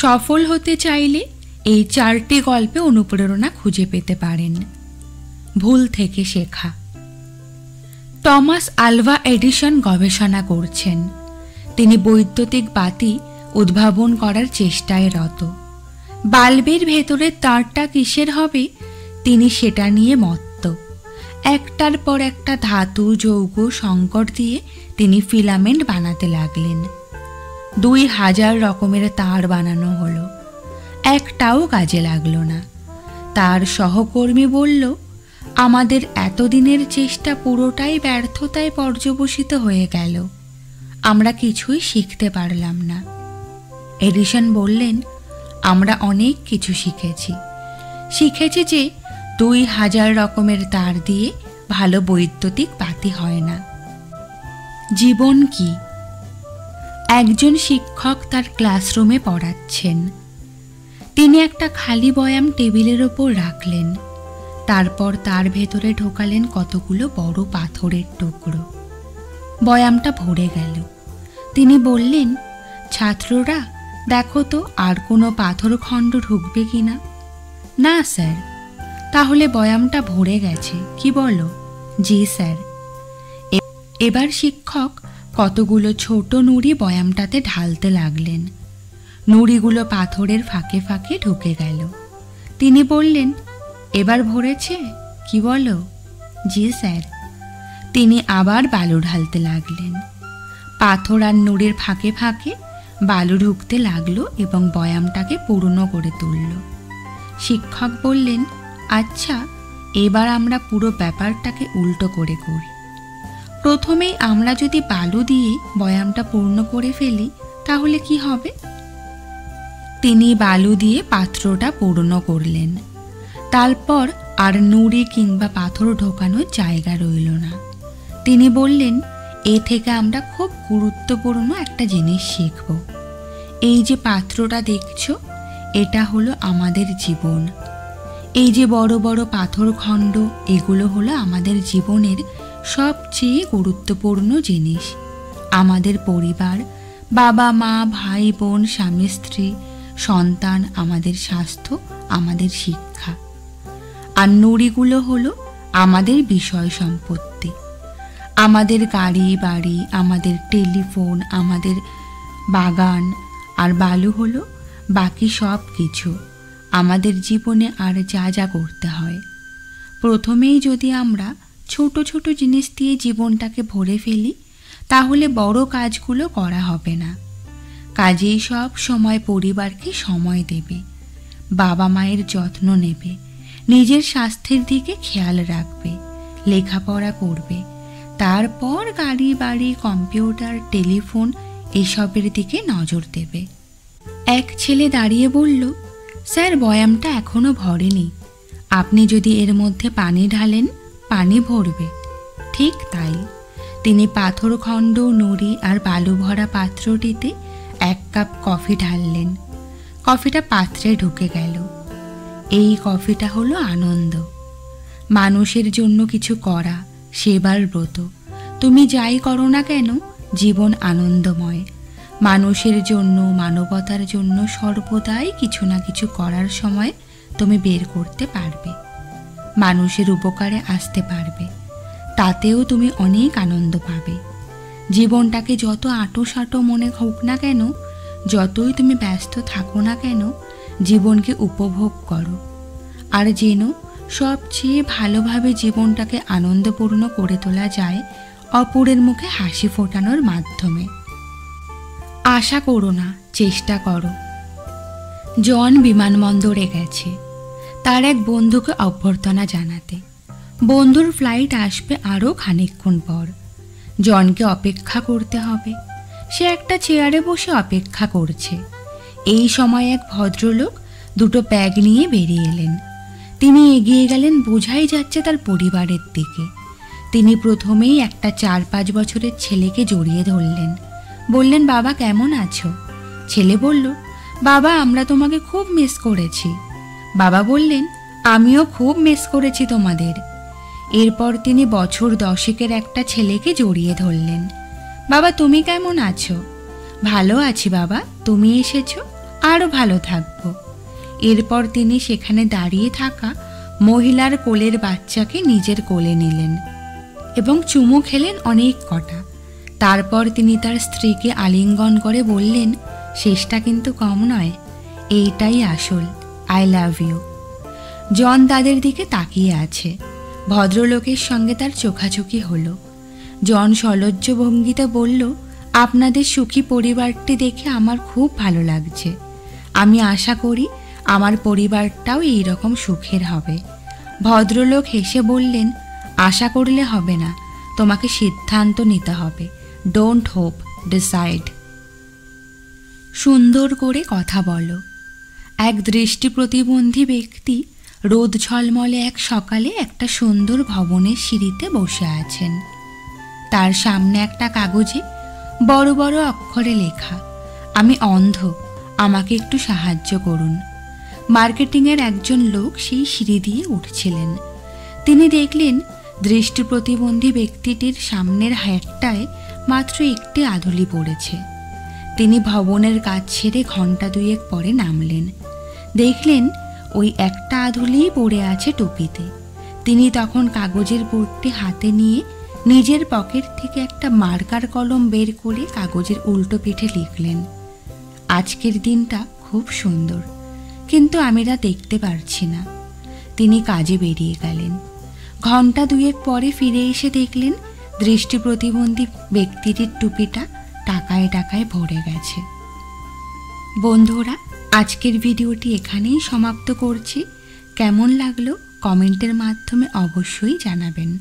সফল হতে চাইলে এই 4টি গল্পে অনুপ্রেরণা খুঁজে পেতে পারেন। ভুল থেকে শেখা। টমাস আলভা এডিসন গবেষণা করছেন। তিনি বৈদ্যুতিক বাতি উদ্ভাবন করার চেষ্টায় রত। বাল্বের ভেতরে তারটা কিসের হবে তিনি সেটা নিয়ে মত্ত। একটার পর একটা ধাতু যৌগ সংকর দিয়ে তিনি ফিলামেন্ট বানাতে লাগলেন। 2000 রকমের তার বানানো হলো, একটাও কাজে লাগলো না। তার সহকর্মী বলল, আমাদের এতদিনের চেষ্টা পুরোটাই ব্যর্থতায় পর্যবসিত হয়ে গেল, আমরা কিছুই শিখতে পারলাম না। এডিসন বললেন, আমরা অনেক কিছু শিখেছি যে 2000 রকমের তার দিয়ে ভালো বৈদ্যুতিক বাতি হয় না। জীবন কি? একজন শিক্ষক তার ক্লাসরুমে পড়াচ্ছেন। তিনি একটা খালি বয়াম টেবিলের ওপর রাখলেন। তারপর তার ভেতরে ঢোকালেন কতগুলো বড় পাথরের টুকরো। বয়ামটা ভরে গেল। তিনি বললেন, ছাত্ররা দেখো তো আর কোনো পাথর খণ্ড ঢুকবে কিনা। না স্যার। তাহলে বয়ামটা ভরে গেছে, কি বলো? জি স্যার। এবার শিক্ষক কতগুলো ছোট নুড়ি বয়ামটাতে ঢালতে লাগলেন। নুড়িগুলো পাথরের ফাঁকে ফাঁকে ঢুকে গেল। তিনি বললেন, এবার ভরেছে, কি বলো? জি স্যার। তিনি আবার বালু ঢালতে লাগলেন। পাথর আর নুড়ির ফাঁকে ফাঁকে বালু ঢুকতে লাগলো এবং বয়ামটাকে পূর্ণ করে তুলল। শিক্ষক বললেন, আচ্ছা, এবার আমরা পুরো ব্যাপারটাকে উল্টো করে করি। প্রথমেই আমরা যদি বালু দিয়ে বয়ামটা পূর্ণ করে ফেলি তাহলে কি হবে? তিনি বালু দিয়ে পাত্রটা পূর্ণ করলেন। তারপর আর নুড়ি কিংবা পাথর ঢোকানোর জায়গা রইল না। তিনি বললেন, এ থেকে আমরা খুব গুরুত্বপূর্ণ একটা জিনিস শিখব। এই যে পাত্রটা দেখছো, এটা হলো আমাদের জীবন। এই যে বড় বড় পাথর খণ্ড, এগুলো হলো আমাদের জীবনের সবচেয়ে গুরুত্বপূর্ণ জিনিস। আমাদের পরিবার, বাবা মা, ভাই বোন, স্বামী স্ত্রী, সন্তান, আমাদের স্বাস্থ্য, আমাদের শিক্ষা। আর নুড়িগুলো হলো আমাদের বিষয় সম্পত্তি, আমাদের গাড়ি বাড়ি, আমাদের টেলিফোন, আমাদের বাগান। আর বালু হলো বাকি সব কিছু, আমাদের জীবনে আর যা যা করতে হয়। প্রথমেই যদি আমরা ছোট ছোট জিনিস দিয়ে জীবনটাকে ভরে ফেলি তাহলে বড় কাজগুলো করা হবে না। কাজেই সব সময় পরিবারকে সময় দেবে, বাবা মায়ের যত্ন নেবে, নিজের স্বাস্থ্যের দিকে খেয়াল রাখবে, লেখাপড়া করবে। তারপর গাড়ি বাড়ি, কম্পিউটার, টেলিফোন এসবের দিকে নজর দেবে। এক ছেলে দাঁড়িয়ে বলল, স্যার, বয়ামটা এখনো ভরেনি। আপনি যদি এর মধ্যে পানি ঢালেন পানি ভরবে। ঠিক তাই। তিনি পাথরখণ্ড, নুড়ি আর বালু ভরা পাত্রটিতে 1 কাপ কফি ঢাললেন। কফিটা পাত্রে ঢুকে গেল। এই কফিটা হলো আনন্দ। মানুষের জন্য কিছু করা, সেবার ব্রত। তুমি যাই করো না কেন, জীবন আনন্দময়। মানুষের জন্য, মানবতার জন্য সর্বদাই কিছু না কিছু করার সময় তুমি বের করতে পারবে। মানুষের উপকারে আসতে পারবে, তাতেও তুমি অনেক আনন্দ পাবে। জীবনটাকে যত আঁটোসাঁটো মনে হোক না কেন, যতই তুমি ব্যস্ত থাকো না কেন, জীবনকে উপভোগ করো। আর যেন সবচেয়ে ভালোভাবে জীবনটাকে আনন্দপূর্ণ করে তোলা যায় অপরের মুখে হাসি ফোটানোর মাধ্যমে। আশা করো না, চেষ্টা করো। জন বিমানবন্দরে গেছে তার এক বন্ধুকে অভ্যর্থনা জানাতে। বন্ধুর ফ্লাইট আসবে আরও খানিকক্ষণ পর। জনকে অপেক্ষা করতে হবে। সে একটা চেয়ারে বসে অপেক্ষা করছে। এই সময় এক ভদ্রলোক 2টো ব্যাগ নিয়ে বেরিয়ে এলেন। তিনি এগিয়ে গেলেন, বোঝাই যাচ্ছে তার পরিবারের দিকে। তিনি প্রথমেই একটা 4-5 বছরের ছেলেকে জড়িয়ে ধরলেন। বললেন, বাবা কেমন আছো? ছেলে বলল, বাবা আমরা তোমাকে খুব মিস করেছি। বাবা বললেন, আমিও খুব মিস করেছি তোমাদের। এরপর তিনি বছর 10-এর একটা ছেলেকে জড়িয়ে ধরলেন। বাবা তুমি কেমন আছো? ভালো আছি বাবা, তুমি এসেছো? আরও ভালো থাকব। এরপর তিনি সেখানে দাঁড়িয়ে থাকা মহিলার কোলের বাচ্চাকে নিজের কোলে নিলেন এবং চুমু খেলেন অনেক কটা। তারপর তিনি তার স্ত্রীকে আলিঙ্গন করে বললেন, শেষটা কিন্তু কম নয়, এইটাই আসল, আই লাভ ইউ। জন তাদের দিকে তাকিয়ে আছে। ভদ্রলোকের সঙ্গে তার চোখাচোখি হলো। জন সলজ্জ ভঙ্গিতে বলল, আপনাদের সুখী পরিবারটি দেখে আমার খুব ভালো লাগছে। আমি আশা করি আমার পরিবারটাও এই রকম সুখের হবে। ভদ্রলোক হেসে বললেন, আশা করলে হবে না, তোমাকে সিদ্ধান্ত নিতে হবে। Don't hope, decide. সুন্দর করে কথা বলো। এক দৃষ্টি প্রতিবন্ধী ব্যক্তি রোদ ঝলমলে এক সকালে একটা সুন্দর ভবনের সিঁড়িতে বসে আছেন। তার সামনে একটা কাগজে বড় বড় অক্ষরে লেখা, আমি অন্ধ, আমাকে একটু সাহায্য করুন। মার্কেটিংয়ের একজন লোক সেই সিঁড়ি দিয়ে উঠছিলেন। তিনি দেখলেন দৃষ্টি প্রতিবন্ধী ব্যক্তিটির সামনের হ্যাটটায় মাত্র একটি আধুলি পড়েছে। তিনি ভবনের কাজ ছেড়ে ঘন্টা দুয়েক পরে নামলেন। দেখলেন ওই একটা আধুলিই পড়ে আছে টুপিতে। তিনি তখন কাগজের বোর্ডটি হাতে নিয়ে নিজের পকেট থেকে একটা মার্কার কলম বের করে কাগজের উল্টো পিঠে লিখলেন, আজকের দিনটা খুব সুন্দর, কিন্তু আমি তা দেখতে পারছি না। তিনি কাজে বেরিয়ে গেলেন। ঘন্টা দুয়েক পরে ফিরে এসে দেখলেন দৃষ্টি প্রতিবন্ধী ব্যক্তিটির টুপিটা টাকায় টাকায় ভরে গেছে। বন্ধুরা, আজকের ভিডিওটি এখানেই সমাপ্ত করছি। কেমন লাগলো কমেন্টের মাধ্যমে অবশ্যই জানাবেন।